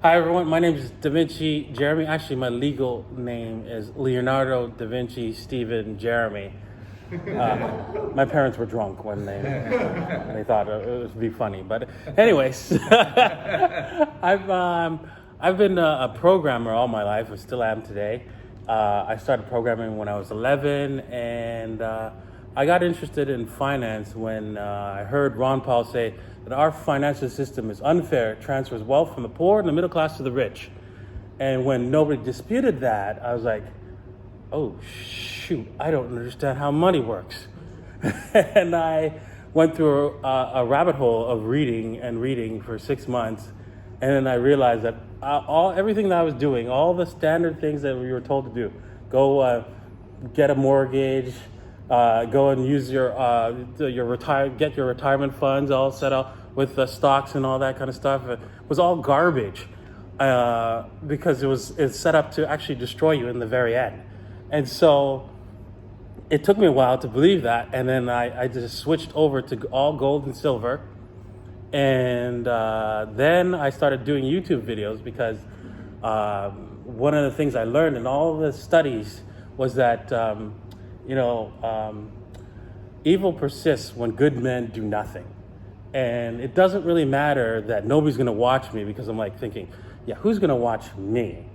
Hi everyone, my name is Davinci Jeremy. Actually, my legal name is Leonardo Davinci Stephen Jeremy. My parents were drunk when they thought it would be funny. But anyways, I've been a programmer all my life. I still am today. I started programming when I was 11, and I got interested in finance when I heard Ron Paul say that our financial system is unfair, it transfers wealth from the poor and the middle class to the rich. And when nobody disputed that, I was like, oh shoot, I don't understand how money works. And I went through a rabbit hole of reading for 6 months. And then I realized that everything that I was doing, all the standard things that we were told to do, go get a mortgage, go and use get your retirement funds all set up with the stocks and all that kind of stuff. It was all garbage because it's set up to actually destroy you in the very end. And so it took me a while to believe that, and then I just switched over to all gold and silver. And then I started doing YouTube videos because one of the things I learned in all the studies was that evil persists when good men do nothing. And it doesn't really matter that nobody's going to watch me, because I'm like thinking, yeah, who's going to watch me,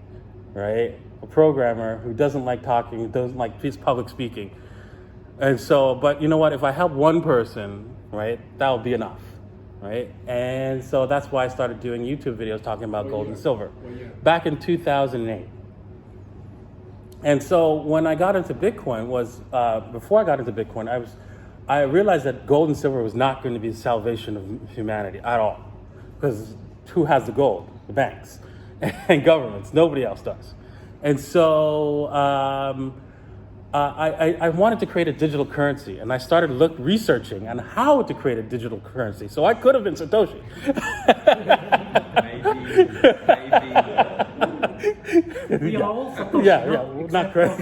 right? A programmer who doesn't like talking, who doesn't like public speaking. And so, but you know what? If I help one person, right, that will be enough, right? And so that's why I started doing YouTube videos talking about gold and silver back in 2008. And so when I got into Bitcoin before I got into Bitcoin, I realized that gold and silver was not going to be the salvation of humanity at all, because who has the gold? The banks and governments. Nobody else does. And so I wanted to create a digital currency, and I started researching on how to create a digital currency. So I could have been Satoshi. Maybe. We all Satoshi. Yeah, not correct.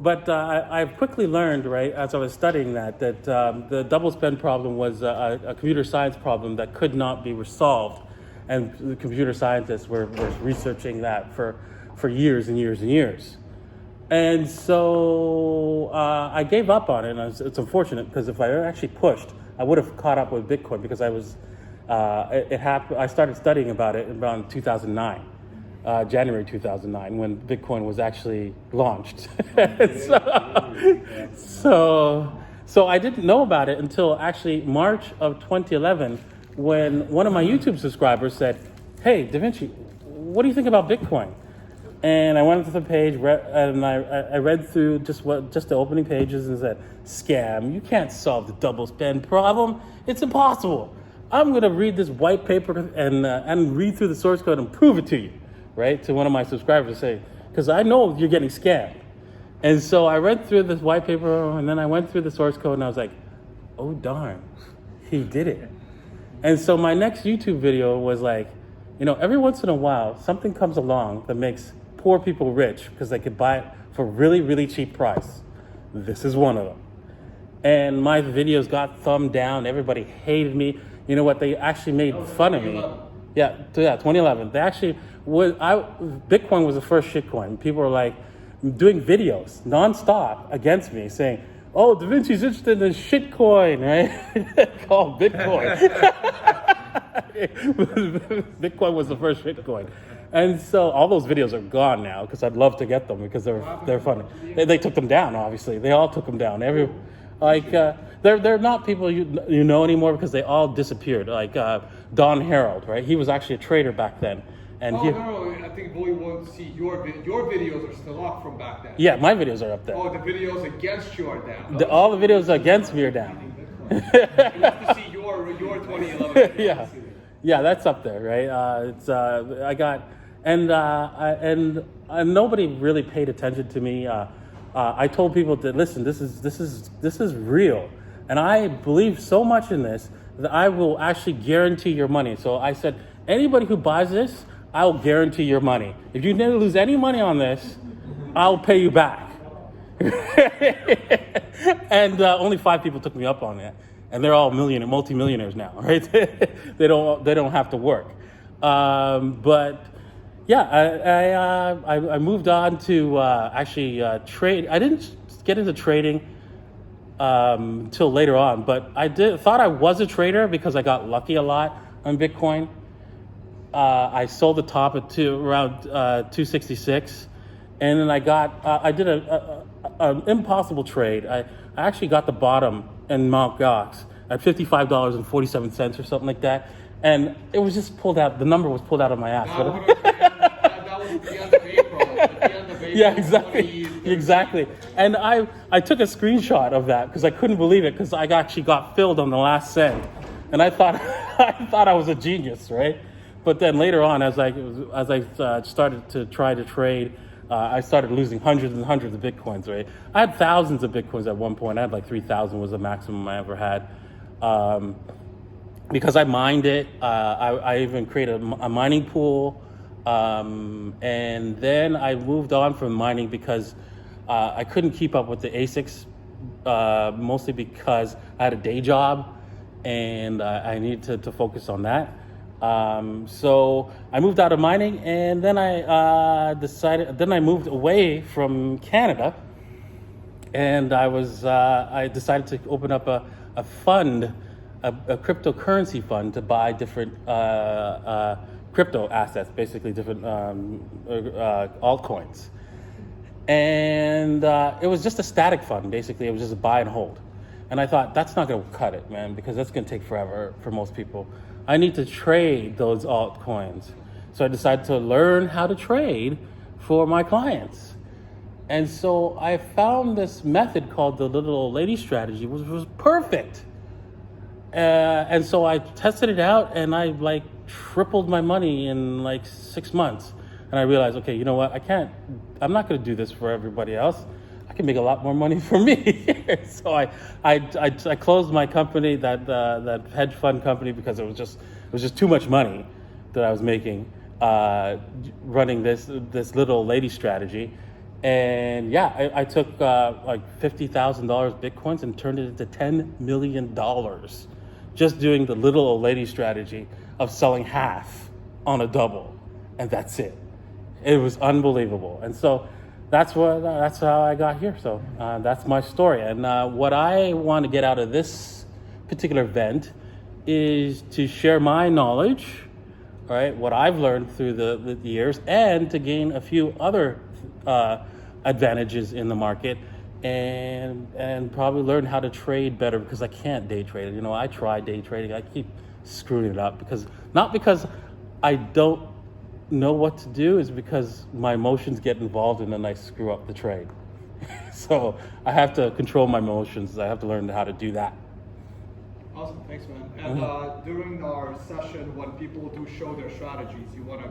But I've quickly learned, right, as I was studying that the double spend problem was a computer science problem that could not be resolved. And the computer scientists were researching that for years and years and years. And so I gave up on it. And it's unfortunate, because if I actually pushed, I would have caught up with Bitcoin, because I started studying about it around 2009. January 2009, when Bitcoin was actually launched. So I didn't know about it until actually March of 2011, when one of my YouTube subscribers said, "Hey, Davinci, what do you think about Bitcoin?" And I went into the page, and I read through just the opening pages, and said, "Scam! You can't solve the double spend problem. It's impossible. I'm going to read this white paper and read through the source code and prove it to you." Right, to one of my subscribers, to say, because I know you're getting scammed. And so I read through this white paper, and then I went through the source code, and I was like, oh darn, he did it. And so my next YouTube video was like, every once in a while something comes along that makes poor people rich because they could buy it for really, really cheap price. This is one of them. And my videos got thumbed down. Everybody hated me. You know what? They actually made fun of me. Yeah, 2011. They actually Bitcoin was the first shitcoin. People were like doing videos nonstop against me, saying, "Oh, Davinci's interested in this shitcoin, right?" Called Bitcoin. Bitcoin was the first shitcoin. And so all those videos are gone now, because I'd love to get them, because they're funny. They took them down, obviously. They all took them down. They're not people you know anymore, because they all disappeared. Like Don Harold, right? He was actually a trader back then. And no, I think we want to see your videos are still up from back then. Yeah, my videos are up there. Oh, the videos against you are down. All the videos against me are down. We want to see your 2011. Yeah, that's up there, right? I got, and nobody really paid attention to me. I told people that, listen, this is real, and I believe so much in this that I will actually guarantee your money. So I said, anybody who buys this, I'll guarantee your money. If you never lose any money on this, I'll pay you back. And only 5 people took me up on that. and they're all multimillionaires now, right? They don't have to work. But yeah, I moved on to actually trade. I didn't get into trading until later on, but I thought I was a trader because I got lucky a lot on Bitcoin. I sold the top at around 266, and then I did an impossible trade. I actually got the bottom in Mt. Gox at $55.47 or something like that, and it was just pulled out. The number was pulled out of my ass. That was at the end of April. At the end of April. Yeah, exactly. And I took a screenshot of that because I couldn't believe it because I actually got filled on the last cent, and I thought I was a genius, right? But then later on, as I started to try to trade, I started losing hundreds and hundreds of Bitcoins, right? I had thousands of Bitcoins at one point. I had like 3,000 was the maximum I ever had. Because I mined it. I even created a mining pool. And then I moved on from mining because I couldn't keep up with the ASICs, mostly because I had a day job and I needed to focus on that. So I moved out of mining, and then I moved away from Canada, and I decided to open up a fund, a cryptocurrency fund to buy different crypto assets, basically different altcoins. And it was just a static fund, basically. It was just a buy and hold. And I thought, that's not going to cut it, man, because that's going to take forever for most people. I need to trade those altcoins. So I decided to learn how to trade for my clients. And so I found this method called the little old lady strategy, which was perfect. And so I tested it out, and I like tripled my money in like 6 months. And I realized, okay, you know what? I'm not going to do this for everybody else. I can make a lot more money for me. So I closed my company, that hedge fund company, because it was just too much money that I was making running this little lady strategy. And yeah, I took like $50,000 Bitcoins and turned it into $10 million just doing the little old lady strategy of selling half on a double, and that's it. It was unbelievable. And so that's how I got here. So that's my story. And what I want to get out of this particular event is to share my knowledge, all right, what I've learned through the years, and to gain a few other advantages in the market, and probably learn how to trade better, because I can't day trade. You know, I try day trading. I keep screwing it up not because I don't know what to do, is because my emotions get involved and then I screw up the trade. So I have to control my emotions. I have to learn how to do that. Awesome, thanks, man. And during our session, when people do show their strategies, you want to